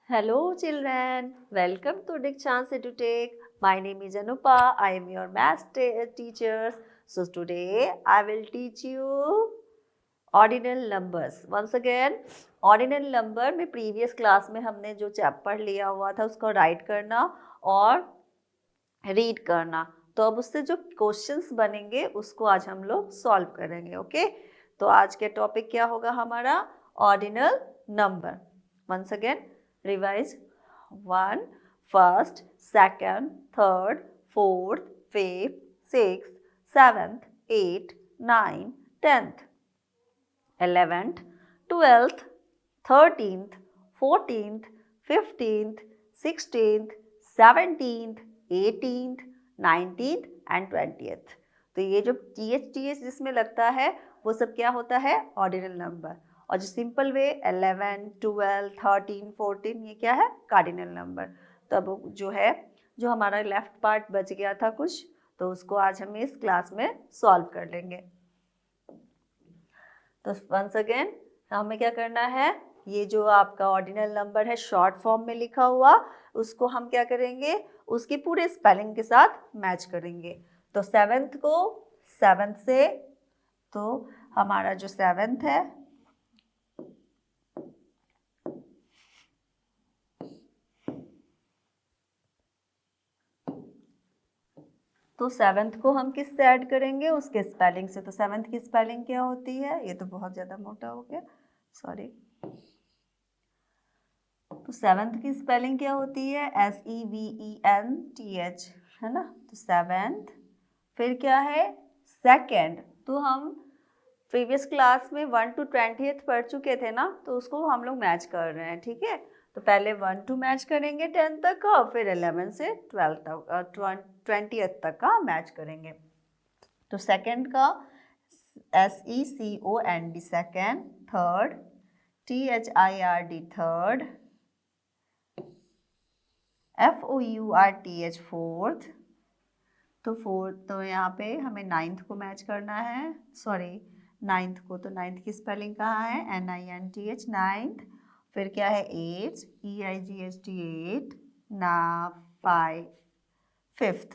Hello children, welcome to Dikshant EduTech. My name is Anupa, I am your math teacher. So today I will teach you ordinal numbers. Once again, ordinal number में previous class में हमने जो chapter लिया हुआ था उसको right करना और रीड करना, तो अब उससे जो क्वेश्चंस बनेंगे उसको आज हम लोग सॉल्व करेंगे. ओके, तो आज के टॉपिक क्या होगा हमारा? Ordinal number. Once again revise. 1, first, second, third, fourth, fifth, sixth, seventh, eight, 9, 10th, 11th, 12th, 13th, 14th, 15th, 16th, 17th, 18th, 19th and 20th. तो ये जो टी एच जिसमें लगता है वो सब क्या होता है? Ordinal number. और जो सिंपल वे 11, 12, 13, 14 ये क्या है? Cardinal number. तो अब जो हमारा लेफ्ट पार्ट बच गया था कुछ, तो उसको आज हम इस क्लास में सॉल्व कर लेंगे. तो वंस अगेन हमें क्या करना है? ये जो आपका ऑर्डिनल नंबर है शॉर्ट फॉर्म में लिखा हुआ, उसको हम क्या करेंगे? उसकी पूरे स्पेलिंग के साथ मैच करेंगे. तो सेवेंथ को सेवेंथ से, तो हमारा जो सेवेंथ है तो सेवेंथ को हम किससे ऐड करेंगे? उसके स्पेलिंग से. तो सेवेंथ की स्पेलिंग क्या होती है? ये तो बहुत ज़्यादा मोटा हो गया, सॉरी. तो सेवेंथ की स्पेलिंग क्या होती है? SEVENTH, है ना. तो सेवेंथ. फिर क्या है? सेकेंड. तो हम प्रीवियस क्लास में 1 to 20th पढ़ चुके थे ना, तो उसको हम लोग मैच कर रहे हैं. ठीक है, तो पहले 1 to मैच करेंगे 10 तक का, फिर 11 से 12 तक 20th तक का मैच करेंगे. तो सेकेंड का SECOND second, third THIRD third, FOURTH fourth. तो यहाँ पे हमें नाइन्थ को मैच करना है, सॉरी नाइन्थ को. तो नाइन्थ की स्पेलिंग कहाँ है? NINTH ninth. फिर क्या है? Eight, EIGHT eight. ना 5 फिफ्थ.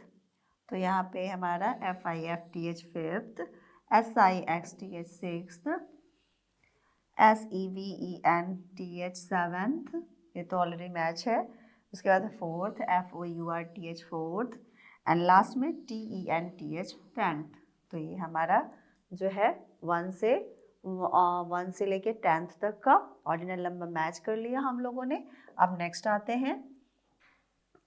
तो यहाँ पे हमारा FIFTH fifth, SIXTH sixth, SEVENTH seventh. ये तो ऑलरेडी मैच है. उसके बाद fourth FOURTH fourth, and last में TENTH टेंथ. तो ये हमारा जो है 1 से लेके 10th तक का ऑर्डिनल नंबर मैच कर लिया हम लोगों ने. अब नेक्स्ट आते हैं.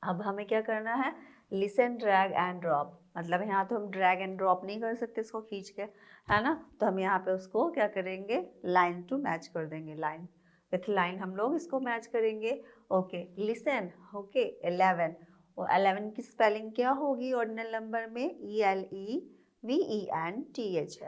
अब हमें क्या करना है? Listen, drag and drop. मतलब यहाँ तो हम ड्रैग एंड ड्रॉप नहीं कर सकते इसको खींच के, है ना. तो हम यहाँ पे उसको क्या करेंगे? लाइन टू मैच कर देंगे. लाइन विथ लाइन हम लोग इसको मैच करेंगे. Okay, listen. ओके, 11. और 11 की स्पेलिंग क्या होगी ऑर्डिनल नंबर में? ELEVENTH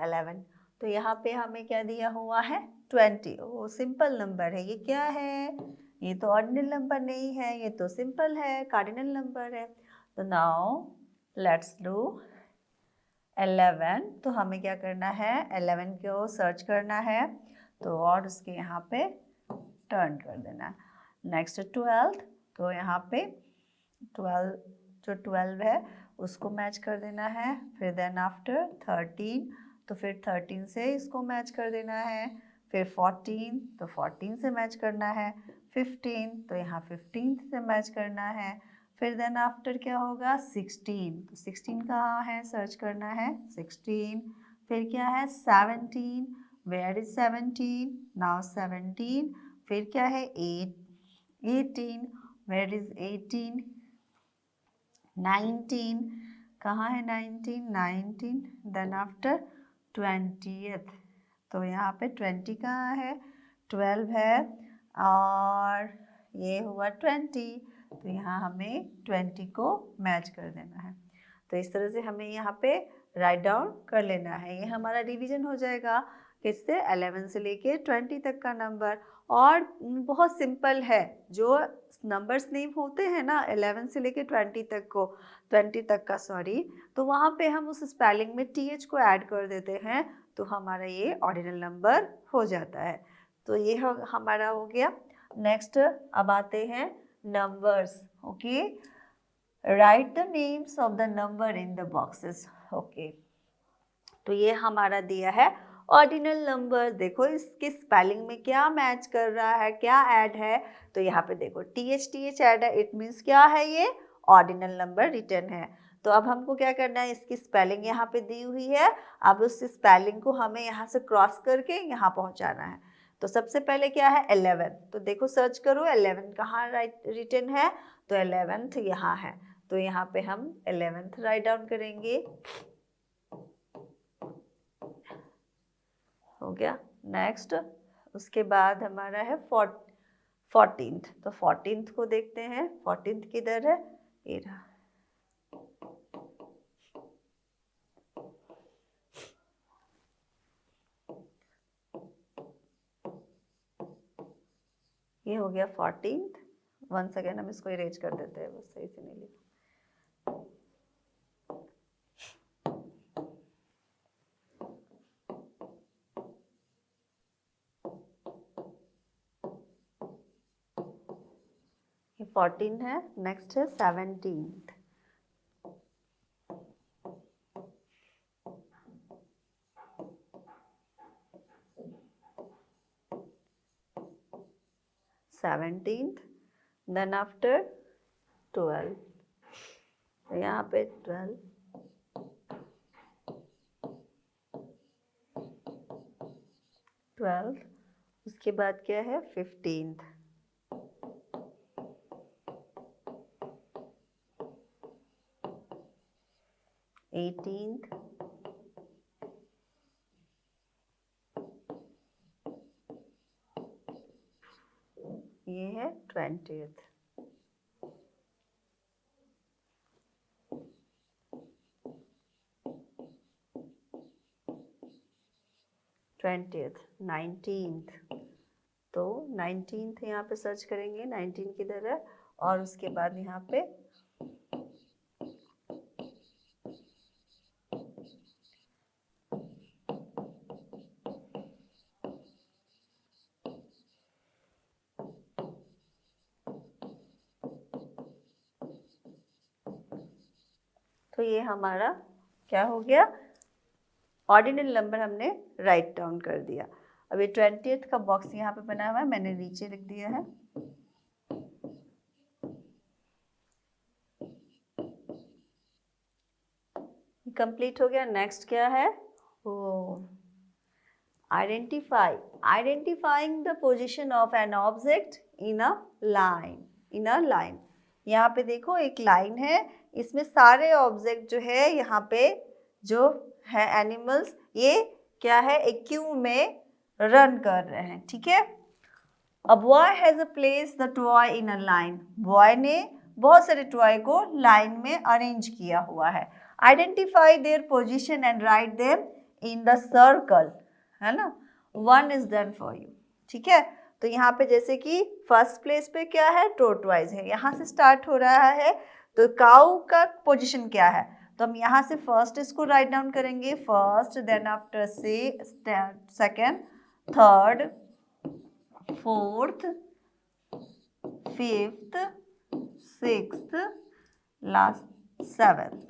11. तो यहाँ पे हमें क्या दिया हुआ है? 20. वो सिंपल नंबर है. ये क्या है? ये तो ऑर्डिनल नंबर नहीं है, ये तो सिंपल है, कार्डिनल नंबर है. तो नाउ लेट्स डू 11. तो हमें क्या करना है? 11 को सर्च करना है, तो और उसके यहाँ पे टर्न कर देना. नेक्स्ट 12. तो यहाँ पे 12 है उसको मैच कर देना है. फिर देन आफ्टर 13. तो फिर 13 से इसको मैच कर देना है. फिर 14. तो 14 से मैच करना है. 15. तो यहाँ 15 से मैच करना है. फिर देन आफ्टर क्या होगा? 16. तो 16 कहाँ है? सर्च करना है 16. फिर क्या है? 17. Where is 17? नाउ 17. फिर क्या है? 18. Where is 18? 19. कहाँ है 19? 19. Then after 20th. तो यहाँ पे 20 कहाँ है? 12 है, और ये हुआ 20. तो यहाँ हमें 20 को मैच कर देना है. तो इस तरह से हमें यहाँ पे राइट डाउन कर लेना है. ये हमारा रिवीजन हो जाएगा किससे? 11 से लेके 20 तक का नंबर. और बहुत सिंपल है. जो नंबर्स नेम होते हैं ना 11 से लेके 20 तक का सॉरी, तो वहाँ पे हम उस स्पेलिंग में TH को ऐड कर देते हैं, तो हमारा ये ऑर्डिनल नंबर हो जाता है. तो ये हमारा हो गया. नेक्स्ट अब आते हैं numbers. Okay, right the names of the number in the boxes. Okay, तो ये हमारा दिया है ऑर्डिनल नंबर. देखो इसकी स्पेलिंग में क्या मैच कर रहा है, क्या ऐड है. तो यहाँ पे देखो TH ऐड है, इट मीन्स क्या है, ये ऑर्डिनल नंबर रिटर्न है. तो अब हमको क्या करना है, इसकी स्पेलिंग यहाँ पे दी हुई है. अब उस स्पेलिंग को हमें यहाँ से क्रॉस करके यहाँ पहुँचाना है. तो सबसे पहले क्या है 11. तो देखो सर्च करो 11 कहाँ रिटर्न है. तो 11th यहाँ है. तो यहाँ पे हम 11th राइट डाउन करेंगे. हो गया. नेक्स्ट उसके बाद हमारा है 14th. तो 14th को देखते हैं. 14th किधर है, ये रहा. ये हो गया 14th. वंस अगेन हम इसको इरेज कर देते हैं, बस सही से नहीं लिखा. ये 14 है. नेक्स्ट है 17th. Then after 12. तो यहाँ पे 12. उसके बाद क्या है 15th. 18th. ये है 20th. 19th. तो 19th यहाँ पे सर्च करेंगे, 19 किधर है. और उसके बाद यहाँ पे तो ये हमारा क्या हो गया, ऑर्डिनल नंबर हमने राइट डाउन कर दिया. अब ये 20th का बॉक्स यहाँ पे बना हुआ है, मैंने नीचे लिख दिया है. कंप्लीट हो गया. नेक्स्ट क्या है, identifying the position of an object in a line. यहाँ पे देखो एक लाइन है, इसमें सारे ऑब्जेक्ट जो है यहाँ पे जो है एनिमल्स, ये क्या है, एक क्यू में रन कर रहे हैं. ठीक है. A boy has place the toy in a line. Boy ने बहुत सारे टॉय को लाइन में अरेंज किया हुआ है. Identify their position and write them in the circle, है ना. 1 इज डन फॉर यू. ठीक है. तो यहाँ पे जैसे कि फर्स्ट प्लेस पे क्या है, टोर्टवाइज है, यहाँ से स्टार्ट हो रहा है. तो काऊ का पोजीशन क्या है, तो हम यहाँ से फर्स्ट इसको राइट डाउन करेंगे. First, then after second, third, fourth, fifth, sixth, last 7th.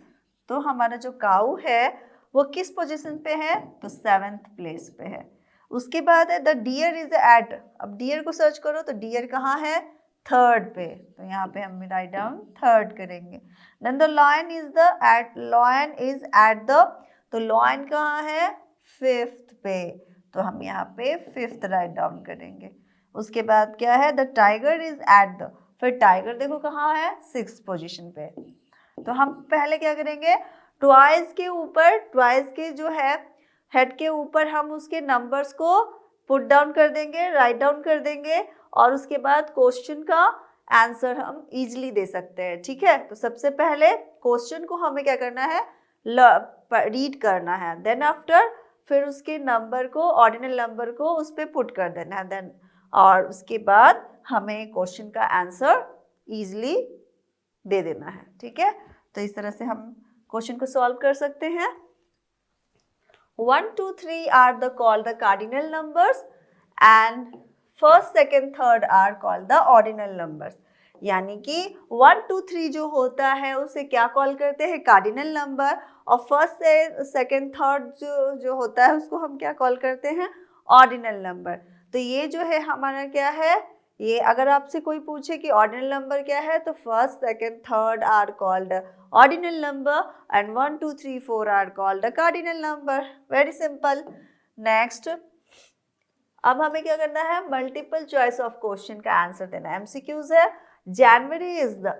तो हमारा जो काऊ है वो किस पोजीशन पे है, तो 7th प्लेस पे है. उसके बाद है द डियर इज एट. अब डियर को सर्च करो तो डियर कहाँ है, 3rd पे. तो यहाँ पे हम राइट डाउन 3rd करेंगे. Then the lion is at the. तो लॉयन कहाँ है, 5th पे. तो हम यहाँ पे 5th राइट डाउन करेंगे. उसके बाद क्या है, the tiger is at the. फिर टाइगर देखो कहाँ है, 6th पोजीशन पे. तो हम पहले क्या करेंगे, ट्वाइस के ऊपर, ट्वाइस के जो है हेड के ऊपर हम उसके नंबर्स को पुट डाउन कर देंगे, राइट डाउन कर देंगे. और उसके बाद क्वेश्चन का आंसर हम इजीली दे सकते हैं. ठीक है. तो सबसे पहले क्वेश्चन को हमें क्या करना है, रीड करना है. देन आफ्टर फिर उसके नंबर को, ऑर्डिनल नंबर को उस पर पुट कर देना है. देन और उसके बाद हमें क्वेश्चन का आंसर इजीली दे देना है. ठीक है. तो इस तरह से हम क्वेश्चन को सॉल्व कर सकते हैं. 1, 2, 3 are the called the cardinal numbers and first second third are called the ordinal numbers. यानी कि 1 2 3 जो होता है उसे क्या कॉल करते हैं, कार्डिनल नंबर, और फर्स्ट से सेकेंड थर्ड जो होता है उसको हम क्या कॉल करते हैं, ऑर्डिनल नंबर। तो ये जो है हमारा क्या है, ये अगर आपसे कोई पूछे कि ऑर्डिनल नंबर क्या है तो first second third are called ordinal number and 1 2 3 4 are called cardinal number. Very simple. Next, अब हमें क्या करना है, मल्टीपल चॉइस ऑफ क्वेश्चन का आंसर देना है। एमसीक्यूज है। जनवरी इज द,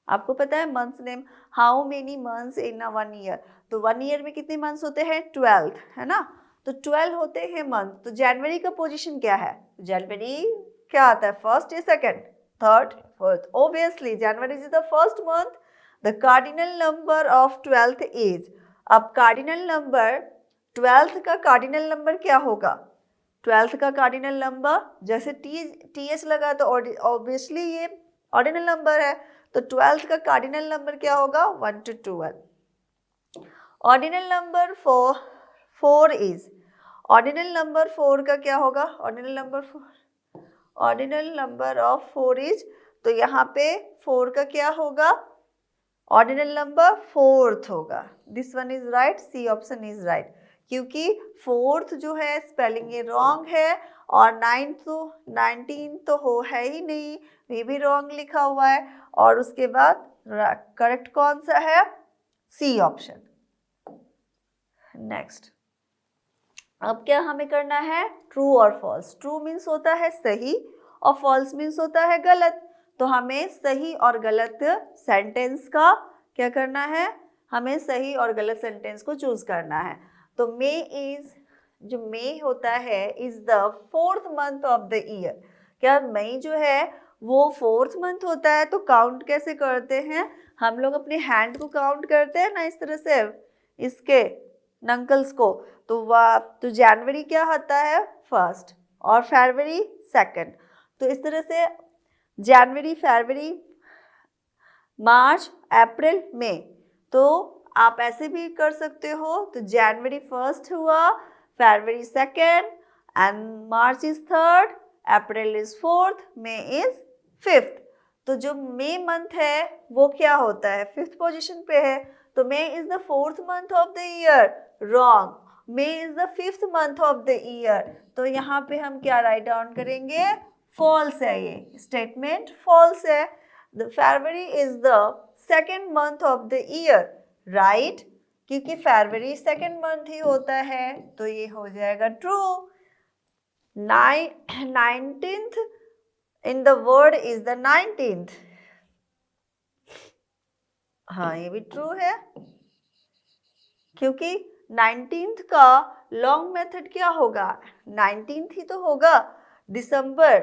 आपको पता है months name, how many months in a 1 year, तो 1 ईयर में कितने मंथ्स होते हैं, 12, है ना, तो 12 होते हैं मंथ। तो जनवरी का पोजीशन क्या है, जनवरी क्या आता है, फर्स्ट या second, third, fourth. Obviously January is the first month. The cardinal number of 12th is, अब कार्डिनल नंबर 12th का कार्डिनल नंबर क्या होगा, 12th का कार्डिनल नंबर, जैसे टी एच लगा तो ऑब्वियसली ये ऑर्डिनल नंबर है, तो 12th का कार्डिनल नंबर क्या होगा, 1 to 12। Ordinal number 4 is, ordinal number 4 का क्या होगा, ordinal number 4, ordinal number of 4 is, तो यहाँ पे 4 का क्या होगा, ऑर्डिनल नंबर 4th होगा। This one is right, C option is right, क्योंकि 4th जो है स्पेलिंग ये रॉन्ग है, और 19 तो हो है ही नहीं, ये भी रॉन्ग लिखा हुआ है, और उसके बाद करेक्ट कौन सा है, सी ऑप्शन। नेक्स्ट, अब क्या हमें करना है, ट्रू और फॉल्स। ट्रू मीन्स होता है सही और फॉल्स मीन्स होता है गलत। तो हमें सही और गलत सेंटेंस का क्या करना है, हमें सही और गलत सेंटेंस को चूज करना है। तो मे इज, जो मे होता है is the 4th month of the year, क्या मई जो है वो 4th मंथ होता है, तो काउंट कैसे करते हैं, हम लोग अपने हैंड को काउंट करते हैं ना, इस तरह से इसके नंकल्स को, तो जनवरी क्या होता है, फर्स्ट, और फरवरी सेकंड। तो इस तरह से जनवरी, फरवरी, मार्च, अप्रैल, मई, तो आप ऐसे भी कर सकते हो। तो जनवरी फर्स्ट हुआ, February second, and March is third, April is fourth, May is fifth. तो जो मई मंथ है वो क्या होता है, 5th पोजीशन पे है, तो May is the 4th month of the year, wrong, May is the 5th month of the year. तो यहाँ पे हम क्या राइट डाउन करेंगे, फॉल्स है, ये स्टेटमेंट फॉल्स है। The February is the 2nd month of the year, right, क्योंकि फरवरी 2nd मंथ ही होता है, तो ये हो जाएगा true. 19th in the word is the 19th, हाँ ये भी ट्रू है, क्योंकि 19th का लॉन्ग मेथड क्या होगा, 19th ही तो होगा। December,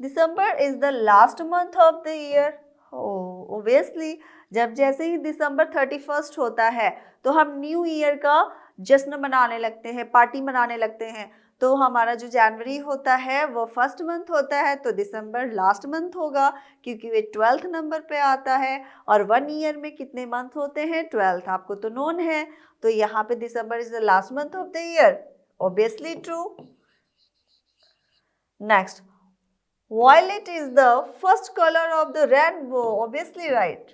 December is the last month of the year, obviously जब जैसे ही दिसंबर 31st होता है तो हम न्यू ईयर का जश्न मनाने लगते हैं, पार्टी मनाने लगते हैं। तो हमारा जो जनवरी होता है वो 1st मंथ होता है, तो दिसंबर लास्ट मंथ होगा, क्योंकि वे 12th नंबर पे आता है, और 1 ईयर में कितने मंथ होते हैं, 12th, आपको तो नोन है। तो यहाँ पे December is the last month of the year, obviously true. Next, violet is the first color of the rainbow, obviously right।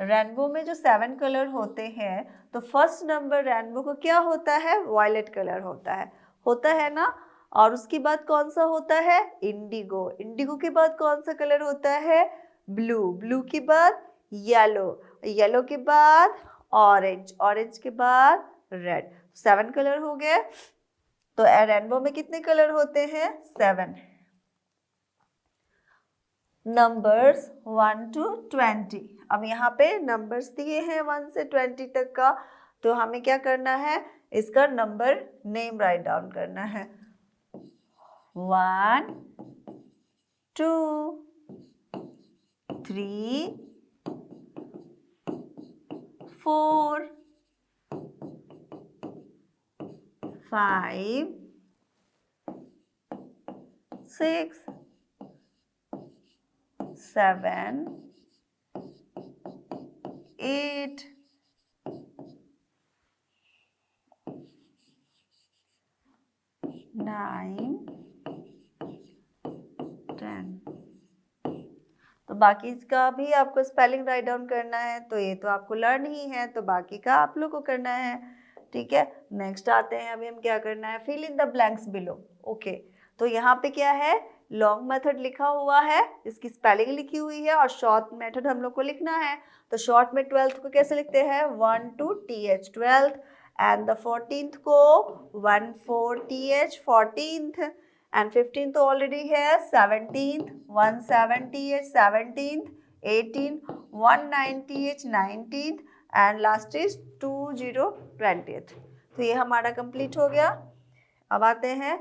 Rainbow में जो 7 कलर होते हैं, तो फर्स्ट नंबर रेनबो को क्या होता है, वायलेट कलर होता है ना। और उसके बाद कौन सा होता है, इंडिगो, इंडिगो के बाद कौन सा कलर होता है, ब्लू, ब्लू के बाद येलो, येलो के बाद ऑरेंज, ऑरेंज के बाद रेड, 7 कलर हो गए। तो रेनबो में कितने कलर होते हैं, 7। नंबर्स 1 to 20, अब यहाँ पे नंबर्स दिए हैं 1 से 20 तक का, तो हमें क्या करना है, इसका नंबर नेम राइट डाउन करना है। 1 2 3 4 5 6 7 8 9 तो बाकी इसका भी आपको स्पेलिंग राइट डाउन करना है, तो ये तो आपको लर्न ही है, तो बाकी का आप लोग को करना है। ठीक है, नेक्स्ट आते हैं, अभी हम क्या करना है, fill in the blanks below. Okay, तो यहाँ पे क्या है, लॉन्ग मेथड लिखा हुआ है, इसकी स्पेलिंग लिखी हुई है, और शॉर्ट मेथड हम लोग को लिखना है। तो शॉर्ट में 12th को कैसे लिखते हैं, 1 2 TH 12th, and the 14th को 1 4 TH 14th, एंड 15th तो ऑलरेडी है, 17th 1 7 TH 17th, 18 1 9 TH 19th, and last is 2 0 20th। तो ये हमारा कंप्लीट हो गया। अब आते हैं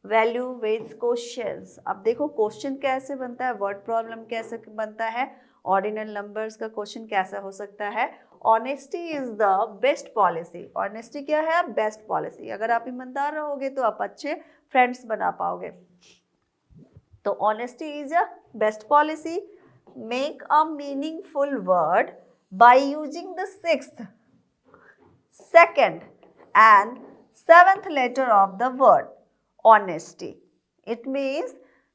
वैल्यू बेस्ड क्वेश्चंस। अब देखो क्वेश्चन कैसे बनता है, वर्ड प्रॉब्लम कैसे बनता है, ऑर्डिनल नंबर्स का क्वेश्चन कैसा हो सकता है। Honesty is the best policy. Honesty क्या है, बेस्ट पॉलिसी। अगर आप ईमानदार रहोगे तो आप अच्छे फ्रेंड्स बना पाओगे। तो honesty is a best policy. Make a meaningful word by using the 6th, 2nd and 7th letter of the word honesty. It means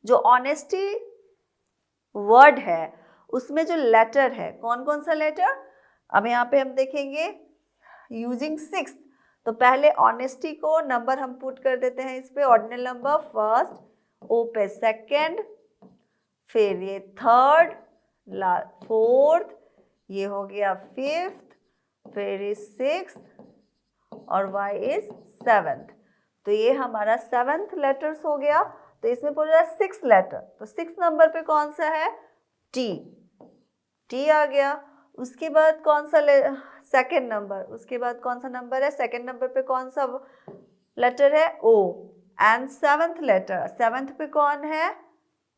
जो honesty वर्ड है उसमें जो लेटर है, कौन कौन सा लेटर, अब यहाँ पे हम देखेंगे यूजिंग 6, तो पहले ऑनेस्टी को नंबर हम पुट कर देते हैं इस पे, ऑर्डिनल नंबर फर्स्ट, ओ पे सेकंड, फिर ये थर्ड, फोर्थ, ये हो गया फिफ्थ, फिर इज सिक्स्थ, और y इज 7th। तो ये हमारा 7th लेटर्स हो गया। तो इसमें बोल रहा है 6 लेटर, तो 6 नंबर पे कौन सा है, T, T आ गया। उसके बाद कौन सा सेकेंड नंबर, उसके बाद कौन सा नंबर है, सेकेंड नंबर पे कौन सा लेटर है, O, and 7th letter, 7th पे कौन है,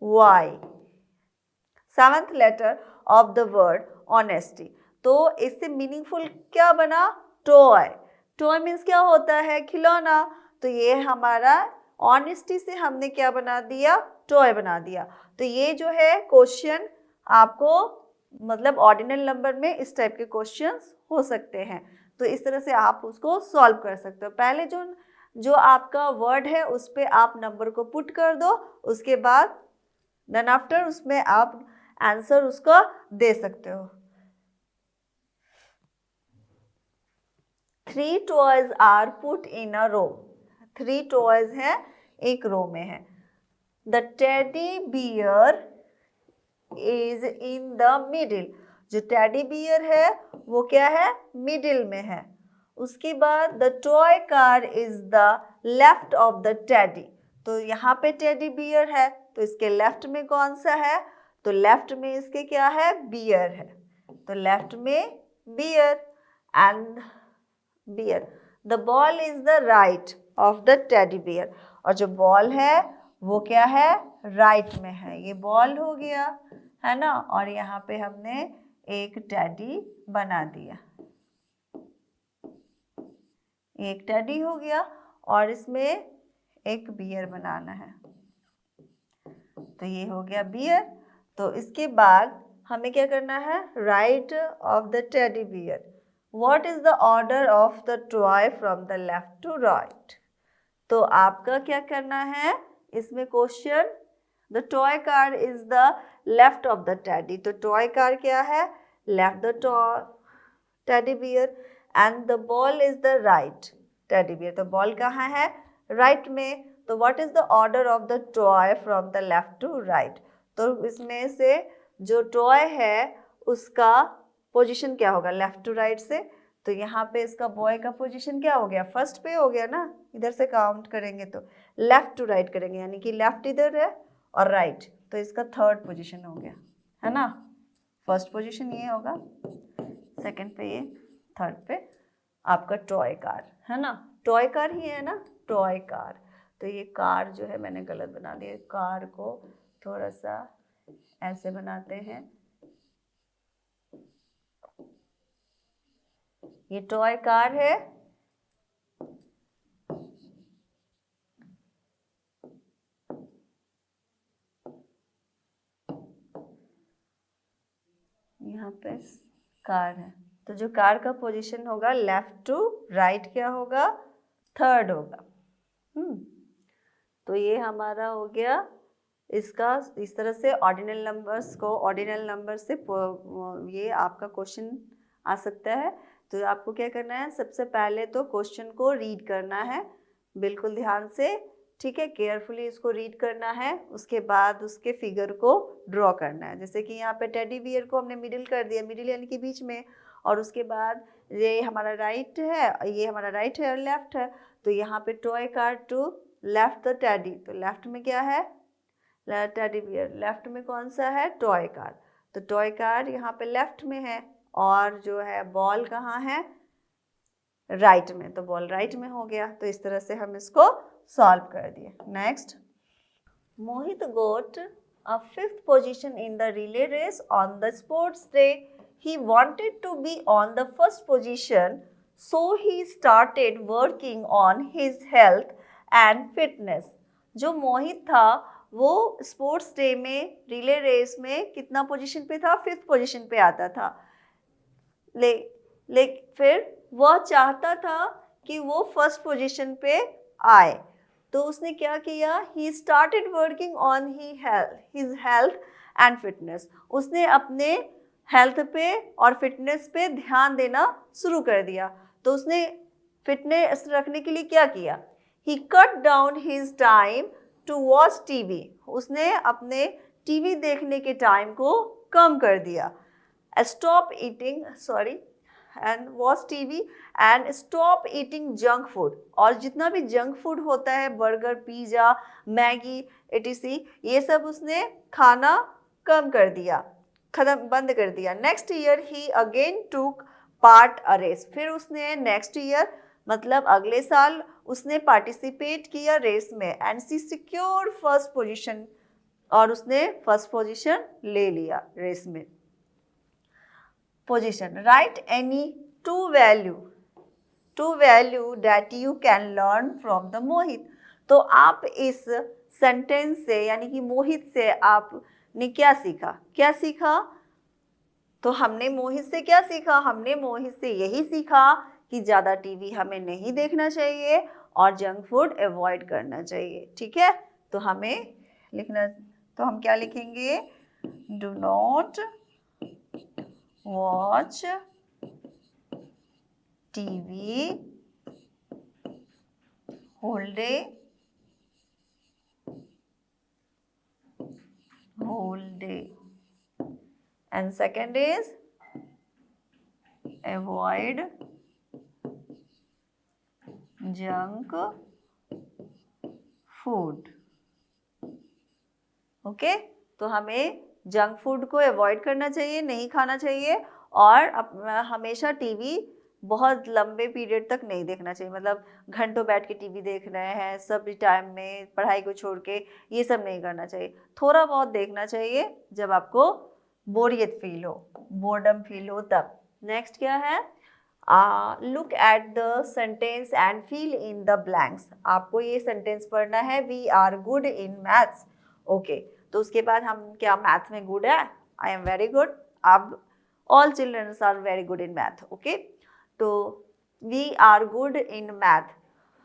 Y, 7th letter of the word honesty. तो इससे मीनिंगफुल क्या बना, टॉय। टॉय मीन्स क्या होता है, खिलौना। तो ये हमारा ऑनेस्टी से हमने क्या बना दिया, टॉय बना दिया। तो ये जो है क्वेश्चन आपको मतलब ऑर्डिनल नंबर में इस टाइप के क्वेश्चंस हो सकते हैं। तो इस तरह से आप उसको सॉल्व कर सकते हो। पहले जो आपका वर्ड है उस पर आप नंबर को पुट कर दो, उसके बाद देन आफ्टर उसमें आप आंसर उसका दे सकते हो। 3 toys are put in a row. 3 toys हैं, एक रो में है। The teddy bear is in the middle. जो टेडी बियर है वो क्या है, मिडिल में है। उसके बाद the toy car is the left of the teddy. तो यहाँ पे टेडी बियर है, तो इसके लेफ्ट में कौन सा है, तो लेफ्ट में इसके क्या है, बियर है। तो लेफ्ट में bear and bear. The ball is the right of the teddy bear. और जो बॉल है वो क्या है, राइट में है। ये बॉल हो गया है ना, और यहाँ पे हमने एक टेडी बना दिया, एक टेडी हो गया, और इसमें एक बियर बनाना है। तो ये हो गया बियर। तो इसके बाद हमें क्या करना है, right of the teddy beer. What is the order of the toy from the left to right? तो आपका क्या करना है इसमें question, the toy car is the left of the teddy. तो toy car क्या है, left the toy teddy bear, and the ball is the right teddy bear. तो ball कहाँ है, right में। तो what is the order of the toy from the left to right? तो इसमें से जो toy है उसका पोजीशन क्या होगा, लेफ्ट टू राइट से। तो यहाँ पे इसका बॉय का पोजीशन क्या हो गया, फर्स्ट पे हो गया ना, इधर से काउंट करेंगे तो लेफ्ट टू राइट करेंगे, यानी कि लेफ्ट इधर है और राइट, तो इसका थर्ड पोजीशन हो गया है ना। फर्स्ट पोजीशन ये होगा, सेकंड पे ये, थर्ड पे आपका टॉय कार है ना, टॉय कार ही है ना, टॉय कार। तो ये कार जो है मैंने गलत बना दिया, कार को थोड़ा सा ऐसे बनाते हैं, ये टॉय कार है। यहाँ पे कार है, तो जो कार का पोजीशन होगा लेफ्ट टू राइट क्या होगा, थर्ड होगा। तो ये हमारा हो गया इसका इस तरह से ऑर्डिनल नंबर्स को ऑर्डिनल नंबर से ये आपका क्वेश्चन आ सकता है। तो आपको क्या करना है, सबसे पहले तो क्वेश्चन को रीड करना है बिल्कुल ध्यान से, ठीक है, केयरफुली इसको रीड करना है। उसके बाद उसके फिगर को ड्रॉ करना है। जैसे कि यहाँ पे टेडी बियर को हमने मिडिल कर दिया, मिडिल यानी कि बीच में, और उसके बाद ये हमारा राइट है, ये हमारा राइट है और लेफ्ट है। तो यहाँ पे toy car to left the teddy, तो लेफ्ट में क्या है, टेडी बियर, लेफ्ट में कौन सा है, टॉय कार। तो टॉय कार यहाँ पे लेफ्ट में है, और जो है बॉल कहाँ है, राइट में, तो बॉल राइट में हो गया। तो इस तरह से हम इसको सॉल्व कर दिए। Next, Mohit got a fifth position in the relay race on the sports day. He wanted to be on the first position, so he started working on his health and fitness. जो मोहित था वो sports day में relay race में कितना position पे था, fifth position पे आता था। फिर वह चाहता था कि वो फर्स्ट पोजीशन पे आए, तो उसने क्या किया, he started working on his health and fitness. उसने अपने हेल्थ पे और फिटनेस पे ध्यान देना शुरू कर दिया। तो उसने फिटनेस रखने के लिए क्या किया, ही cut down his time to watch TV. उसने अपने टीवी देखने के टाइम को कम कर दिया। Stop eating and watch TV and stop eating junk food. और जितना भी जंक फूड होता है, बर्गर, पिज़्ज़ा, मैगी etc, ये सब उसने खाना कम कर दिया, बंद कर दिया। नेक्स्ट ईयर ही अगेन टूक पार्ट अ रेस। फिर उसने नेक्स्ट ईयर मतलब अगले साल उसने पार्टिसिपेट किया रेस में, and she secure first position, और उसने फर्स्ट पोजीशन ले लिया रेस में। Position, write any two value that you can learn from the Mohit. तो आप इस सेंटेंस से यानी कि मोहित से आपने क्या सीखा, तो हमने मोहित से क्या सीखा, हमने मोहित से यही सीखा कि ज़्यादा टीवी हमें नहीं देखना चाहिए और जंक फूड अवॉइड करना चाहिए, ठीक है। तो हमें लिखना, तो हम क्या लिखेंगे, do not watch TV whole day, and second is avoid junk food। Okay, तो हमें जंक फूड को अवॉइड करना चाहिए, नहीं खाना चाहिए, और हमेशा टीवी बहुत लंबे पीरियड तक नहीं देखना चाहिए, मतलब घंटों बैठ के टीवी देख रहे हैं सब टाइम में, पढ़ाई को छोड़ के, ये सब नहीं करना चाहिए। थोड़ा बहुत देखना चाहिए जब आपको बोरियत फील हो, बोर्डम फील हो तब। नेक्स्ट क्या है, look at the sentence and fill in the blanks. आपको ये सेंटेंस पढ़ना है, we are good in maths. Okay, तो उसके बाद हम क्या मैथ में गुड है, आई एम वेरी गुड। अब all childrens are very good in math. Okay, तो we are good in math,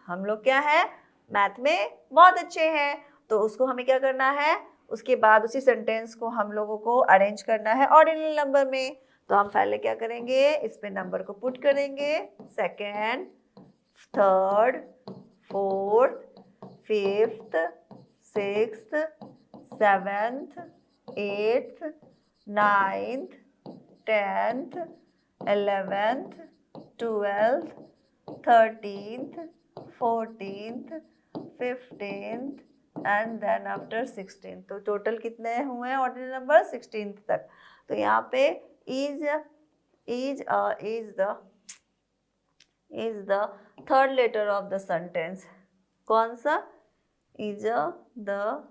हम लोग क्या है, मैथ में बहुत अच्छे हैं। तो उसको हमें क्या करना है, उसके बाद उसी सेंटेंस को हम लोगों को अरेंज करना है ऑर्डिनल नंबर में। तो हम पहले क्या करेंगे, इस पे नंबर को पुट करेंगे, second, third, fourth, fifth, sixth, seventh, eighth, ninth, 10th, 11th, 12th, 13th, 14th, 15th and then after 16th। तो टोटल कितने हुए हैं ऑर्डिनल नंबर, 16th तक। तो यहाँ पे is the third letter of the sentence। कौन सा, is the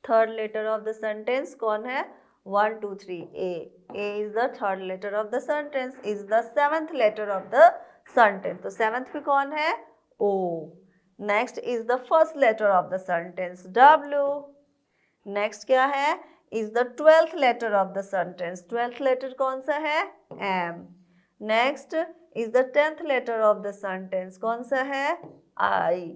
third letter of the sentence कौन है, 1 2 3 A is the third letter of the sentence, is the seventh letter of the sentence। तो seventh पे कौन है, O। next is the first letter of the sentence, W। next क्या है, is the 12th letter of the sentence, 12th letter कौन सा है, M। next is the 10th letter of the sentence, कौन सा है, I।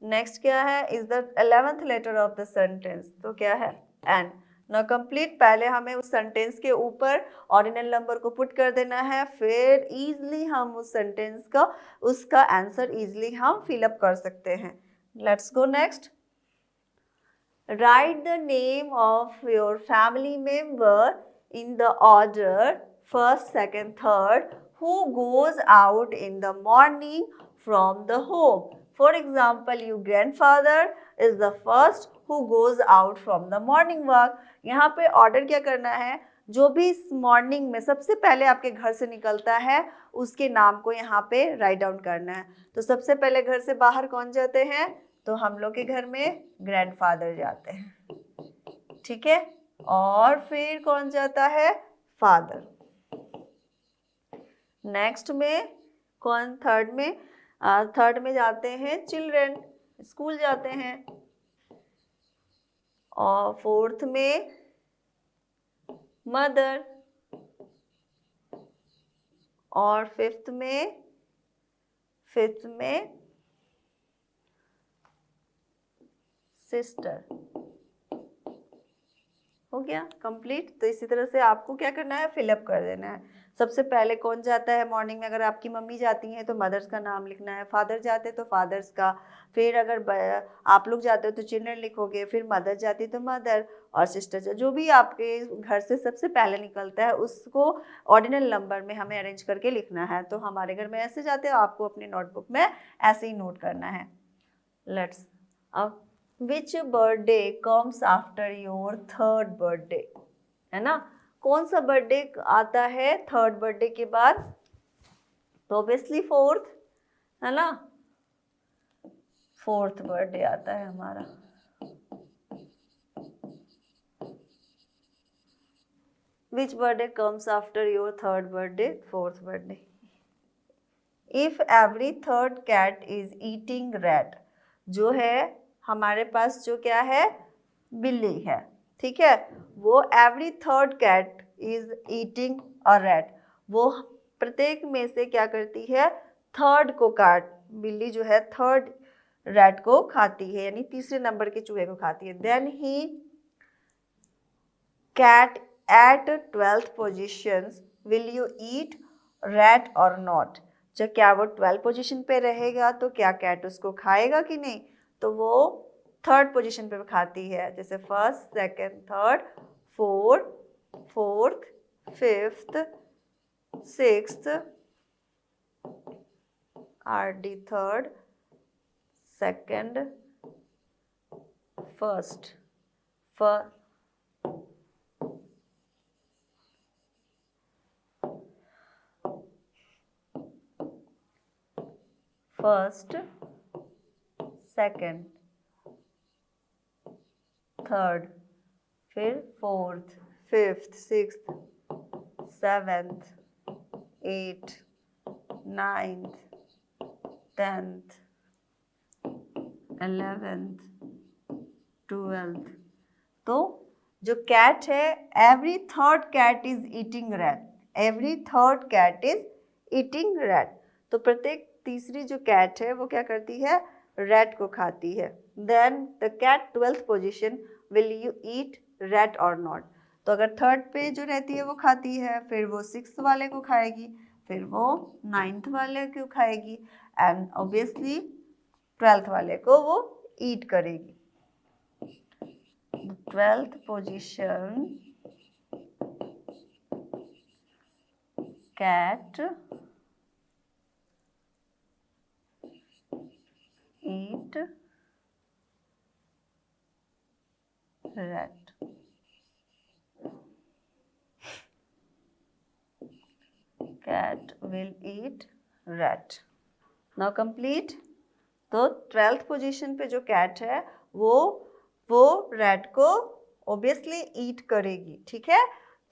नेक्स्ट क्या है, is the 11th letter of the sentence, तो क्या है एन। ना कंप्लीट, पहले हमें उस सेंटेंस के ऊपर ऑर्डिनल नंबर को पुट कर देना है, फिर इजली हम उस सेंटेंस का उसका आंसर इजली हम फिलअप कर सकते हैं। Let's go next. Write the name of your family member in the order first, second, third who goes out in the morning from the home. For example, your grandfather is the first who goes out from the morning walk. यहाँ पे order क्या करना है, जो भी इस morning में सबसे पहले आपके घर से निकलता है उसके नाम को यहाँ पे राइट डाउन करना है। तो सबसे पहले घर से बाहर कौन जाते हैं, तो हम लोग के घर में ग्रैंडफादर जाते हैं, ठीक है, और फिर कौन जाता है, फादर। नेक्स्ट में कौन, थर्ड में जाते हैं चिल्ड्रन, स्कूल जाते हैं, और फोर्थ में मदर, और फिफ्थ में सिस्टर। हो गया कंप्लीट। तो इसी तरह से आपको क्या करना है, फिलअप कर देना है। सबसे पहले कौन जाता है मॉर्निंग में, अगर आपकी मम्मी जाती हैं तो मदर्स का नाम लिखना है, फादर जाते तो फादर्स का, फिर अगर आप लोग जाते हो तो चिल्ड्रन लिखोगे, फिर मदर जाती तो मदर, और सिस्टर जो भी आपके घर से सबसे पहले निकलता है उसको ऑर्डिनल नंबर में हमें अरेंज करके लिखना है। तो हमारे घर में ऐसे जाते हैं, आपको अपनी नोटबुक में ऐसे ही नोट करना है। लेट्स अब Which birthday comes after your third birthday, है ना, कौन सा बर्थडे आता है थर्ड बर्थडे के बाद, तो ऑब्वियसली फोर्थ, है ना, फोर्थ बर्थडे आता है हमारा। Which birthday comes after your third birthday, fourth birthday? If every third cat is eating rat, जो है हमारे पास जो क्या है, बिल्ली है, ठीक है, वो every third cat is eating a rat, वो प्रत्येक में से क्या करती है, थर्ड को काट, बिल्ली जो है थर्ड रैट को खाती है, यानी तीसरे नंबर के चूहे को खाती है। Then he cat at 12th position, will you eat rat or not, जब क्या वो 12 पोजिशन पे रहेगा तो क्या कैट उसको खाएगा कि नहीं, तो वो थर्ड पोजीशन पे खाती है, जैसे first, second, third, fourth, fifth, sixth r d third, second, first, second, third, फिर fourth, fifth, sixth, seventh, eight, ninth, 10th, 11th, 12th। तो जो कैट है, every third cat is eating rat, every third cat is eating rat, तो प्रत्येक तीसरी जो cat है वो क्या करती है, रैट को खाती है। Then the cat 12th position, will you eat rat or not, तो अगर थर्ड पे जो रहती है वो खाती है, फिर वो 6th वाले को खाएगी, फिर वो 9th वाले को खाएगी, एंड ऑब्वियसली 12th वाले को वो ईट करेगी। 12th position cat eat rat, cat will eat rat। now complete। तो 12th पोजीशन पे जो कैट है वो रैट को ऑब्वियसली ईट करेगी, ठीक है।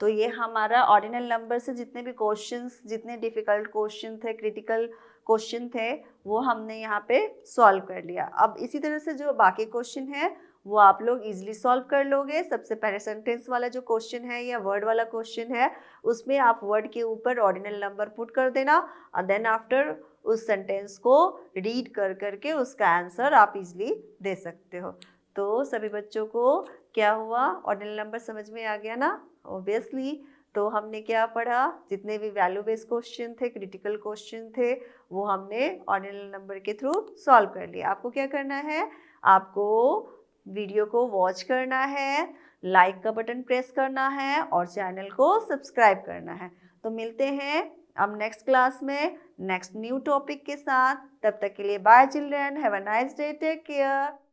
तो ये हमारा ऑर्डिनल नंबर से जितने भी क्वेश्चंस, जितने डिफिकल्ट क्वेश्चन थे, क्रिटिकल क्वेश्चन थे, वो हमने यहाँ पे सॉल्व कर लिया। अब इसी तरह से जो बाकी क्वेश्चन है वो आप लोग इजीली सॉल्व कर लोगे। सबसे पहले सेंटेंस वाला जो क्वेश्चन है या वर्ड वाला क्वेश्चन है, उसमें आप वर्ड के ऊपर ऑर्डिनल नंबर पुट कर देना और देन आफ्टर उस सेंटेंस को रीड कर करके उसका आंसर आप इजीली दे सकते हो। तो सभी बच्चों को क्या हुआ, ऑर्डिनल नंबर समझ में आ गया ना? ऑब्वियसली। तो हमने क्या पढ़ा, जितने भी वैल्यू बेस्ड क्वेश्चन थे, क्रिटिकल क्वेश्चन थे, वो हमने ऑर्डिनल नंबर के थ्रू सॉल्व कर लिया। आपको क्या करना है, आपको वीडियो को वॉच करना है, लाइक का बटन प्रेस करना है और चैनल को सब्सक्राइब करना है। तो मिलते हैं अब नेक्स्ट क्लास में नेक्स्ट न्यू टॉपिक के साथ। तब तक के लिए bye children, have a nice day, take care.